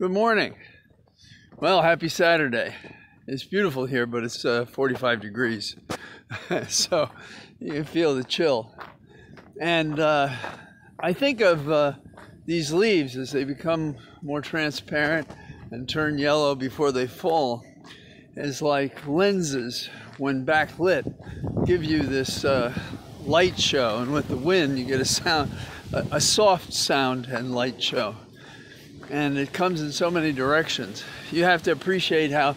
Good morning. Well, happy Saturday. It's beautiful here, but it's 45 degrees. So you can feel the chill. And I think of these leaves as they become more transparent and turn yellow before they fall as like lenses when backlit give you this light show. And with the wind, you get a sound, a soft sound and light show. And it comes in so many directions. You have to appreciate how,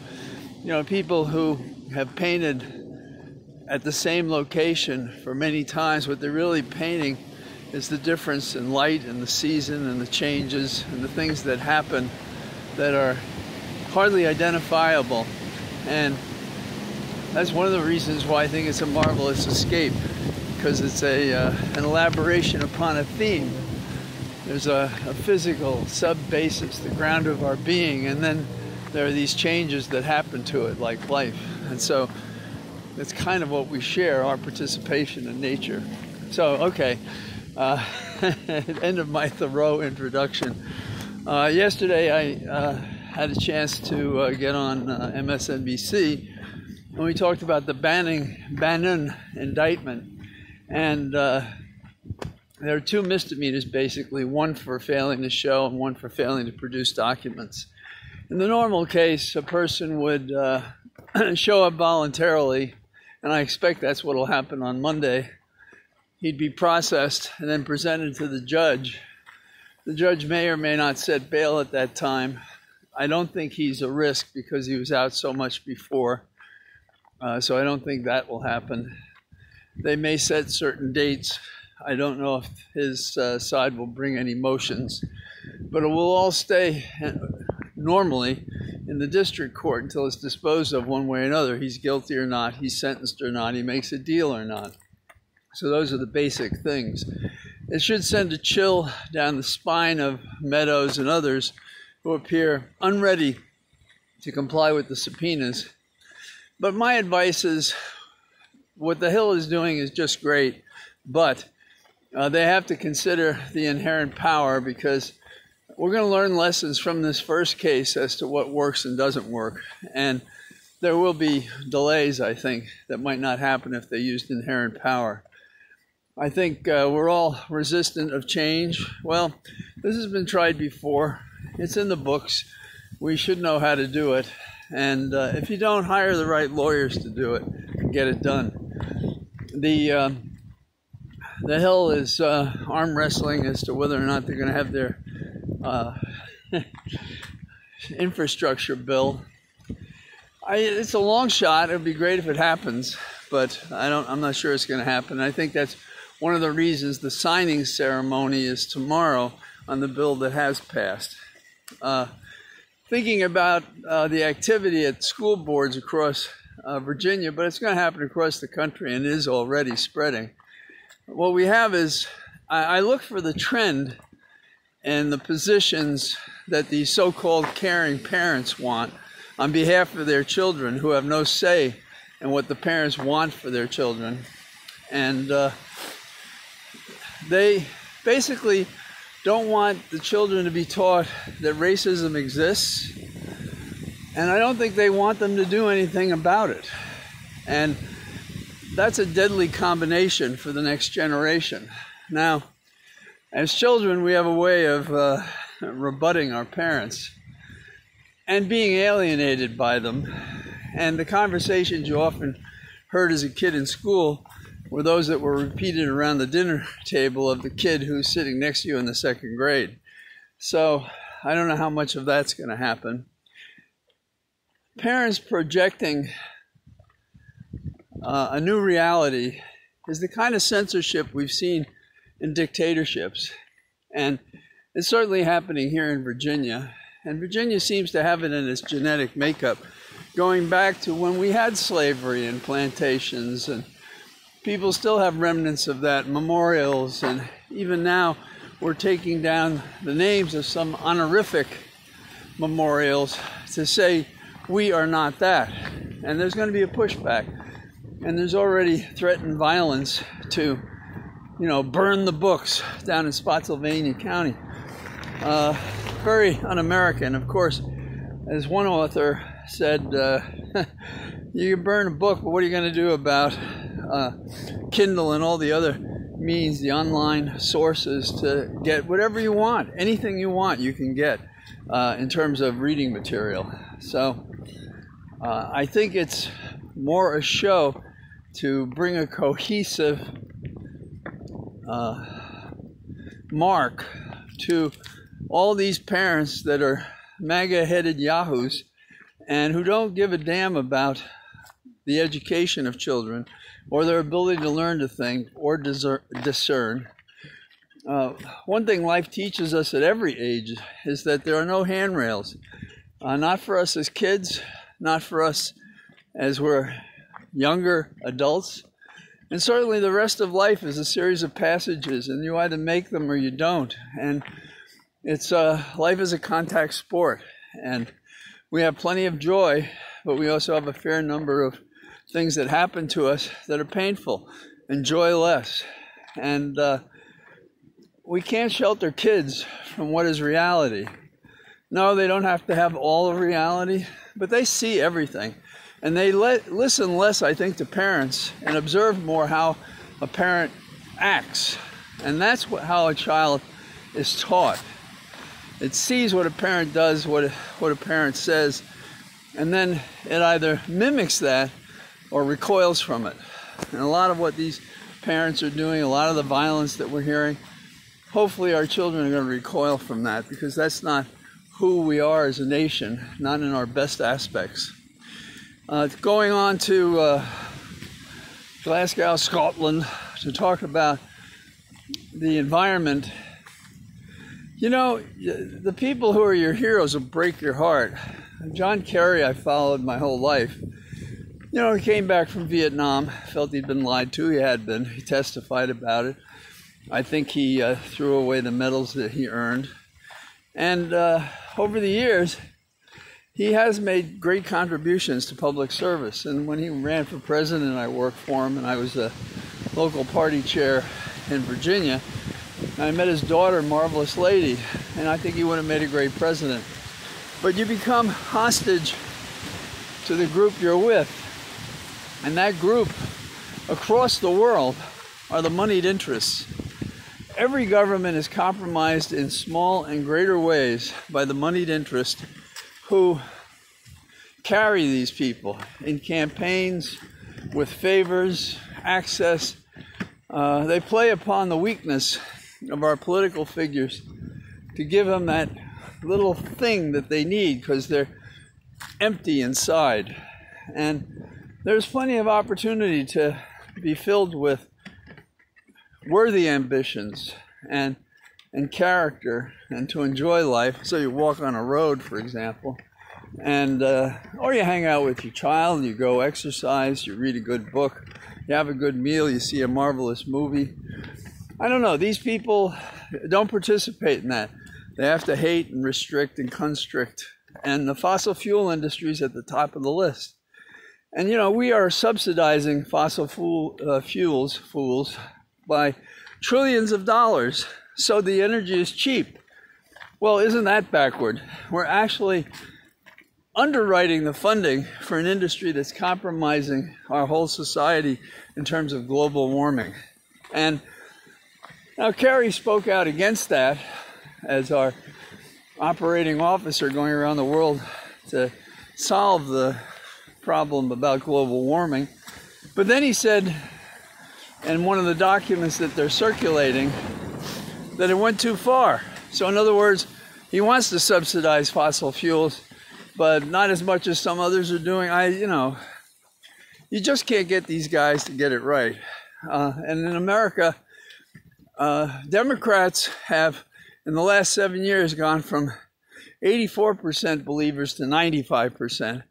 people who have painted at the same location for many times, what they're really painting is the difference in light and the season and the changes and the things that happen that are hardly identifiable. And that's one of the reasons why I think it's a marvelous escape, because it's an elaboration upon a theme. There's a physical sub-basis, the ground of our being, and then there are these changes that happen to it, like life. And so it's kind of what we share, our participation in nature. So, okay, end of my Thoreau introduction. Yesterday I had a chance to get on MSNBC, and we talked about the Bannon indictment. And there are two misdemeanors, basically, one for failing to show and one for failing to produce documents. In the normal case, a person would show up voluntarily, and I expect that's what will happen on Monday. He'd be processed and then presented to the judge. The judge may or may not set bail at that time. I don't think he's a risk because he was out so much before, so I don't think that will happen. They may set certain dates. I don't know if his side will bring any motions, but it will all stay normally in the district court until it's disposed of one way or another. He's guilty or not, he's sentenced or not, he makes a deal or not. So those are the basic things. It should send a chill down the spine of Meadows and others who appear unready to comply with the subpoenas. But my advice is, what the Hill is doing is just great, but they have to consider the inherent power, because we're going to learn lessons from this first case as to what works and doesn't work. And there will be delays, I think, that might not happen if they used inherent power. I think we're all resistant of change. Well, this has been tried before. It's in the books. We should know how to do it. And if you don't, hire the right lawyers to do it and get it done. The Hill is arm wrestling as to whether or not they're going to have their infrastructure bill. It's a long shot. It would be great if it happens, but I'm not sure it's going to happen. I think that's one of the reasons the signing ceremony is tomorrow on the bill that has passed. Thinking about the activity at school boards across Virginia, but it's going to happen across the country and is already spreading. What we have is, I look for the trend and the positions that these so-called caring parents want on behalf of their children, who have no say in what the parents want for their children. And they basically don't want the children to be taught that racism exists, and I don't think they want them to do anything about it. And that's a deadly combination for the next generation. Now, as children, we have a way of rebutting our parents and being alienated by them. And the conversations you often heard as a kid in school were those that were repeated around the dinner table of the kid who's sitting next to you in the second grade. So I don't know how much of that's going to happen. Parents projecting a new reality is the kind of censorship we've seen in dictatorships. And it's certainly happening here in Virginia. And Virginia seems to have it in its genetic makeup, going back to when we had slavery and plantations, and people still have remnants of that, memorials, and even now we're taking down the names of some honorific memorials to say we are not that. And there's going to be a pushback. And there's already threatened violence to, burn the books down in Spotsylvania County. very un-American. Of course, as one author said, you can burn a book, but what are you going to do about Kindle and all the other means, the online sources to get whatever you want? Anything you want, you can get in terms of reading material. So I think it's more a show to bring a cohesive mark to all these parents that are MAGA-headed yahoos and who don't give a damn about the education of children or their ability to learn to think or discern. One thing life teaches us at every age is that there are no handrails. Not for us as kids, not for us as we're younger adults. And certainly the rest of life is a series of passages, and you either make them or you don't. And it's life is a contact sport, and we have plenty of joy, but we also have a fair number of things that happen to us that are painful and joy less. And we can't shelter kids from what is reality. No, they don't have to have all of reality, but they see everything. And they listen less, I think, to parents and observe more how a parent acts. And that's how a child is taught. It sees what a parent does, what a parent says, and then it either mimics that or recoils from it. And a lot of what these parents are doing, a lot of the violence that we're hearing, hopefully our children are going to recoil from that, because that's not who we are as a nation, not in our best aspects. Going on to Glasgow, Scotland, to talk about the environment. You know, the people who are your heroes will break your heart. John Kerry I followed my whole life. You know, he came back from Vietnam, felt he'd been lied to. He had been. He testified about it. I think he threw away the medals that he earned. And over the years, he has made great contributions to public service. And when he ran for president, I worked for him, and I was a local party chair in Virginia. And I met his daughter, Marvelous Lady, and I think he would have made a great president. But you become hostage to the group you're with. And that group across the world are the moneyed interests. Every government is compromised in small and greater ways by the moneyed interest who carry these people in campaigns with favors, access. They play upon the weakness of our political figures to give them that little thing that they need because they're empty inside. And there's plenty of opportunity to be filled with worthy ambitions and character, and to enjoy life. So you walk on a road, for example, and or you hang out with your child, you go exercise, you read a good book, you have a good meal, you see a marvelous movie. I don't know, these people don't participate in that. They have to hate and restrict and constrict, and the fossil fuel industry is at the top of the list. And you know, we are subsidizing fossil fuels fools by trillions of dollars, so the energy is cheap. Well, isn't that backward? We're actually underwriting the funding for an industry that's compromising our whole society in terms of global warming. And now Kerry spoke out against that as our operating officer going around the world to solve the problem about global warming. But then he said, in one of the documents that they're circulating, that it went too far. So in other words, he wants to subsidize fossil fuels, but not as much as some others are doing. You just can't get these guys to get it right. And in America, Democrats have, in the last 7 years, gone from 84% believers to 95%.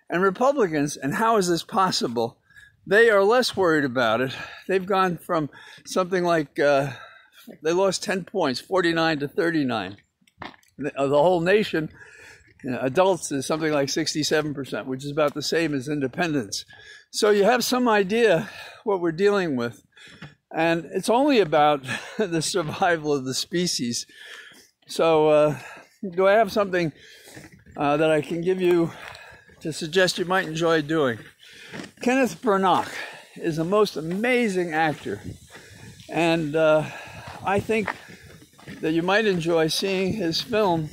And Republicans, and how is this possible? They are less worried about it. They've gone from something like, they lost 10 points, 49 to 39. The whole nation, adults, is something like 67%, which is about the same as independents. So you have some idea what we're dealing with. And it's only about the survival of the species. So, do I have something that I can give you to suggest you might enjoy doing? Kenneth Branagh is a most amazing actor, and I think that you might enjoy seeing his film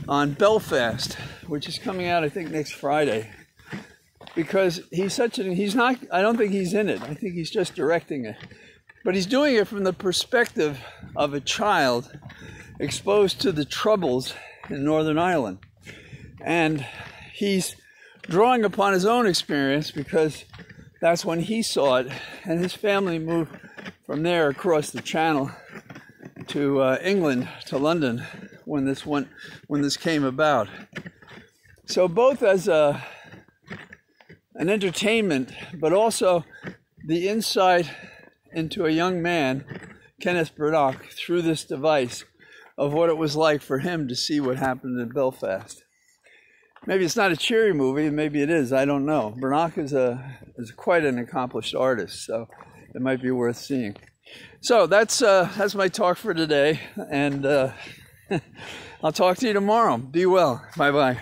on Belfast, which is coming out, I think, next Friday, because he's not, I don't think he's in it. I think he's just directing it, but he's doing it from the perspective of a child exposed to the troubles in Northern Ireland, and he's drawing upon his own experience because that's when he saw it, and his family moved from there across the channel to England, to London, when this came about. So both as an entertainment, but also the insight into a young man, Kenneth Branagh, through this device of what it was like for him to see what happened in Belfast. Maybe it's not a cheery movie, maybe it is, I don't know. Branagh is quite an accomplished artist, so it might be worth seeing. So that's my talk for today, and I'll talk to you tomorrow. Be well. Bye-bye.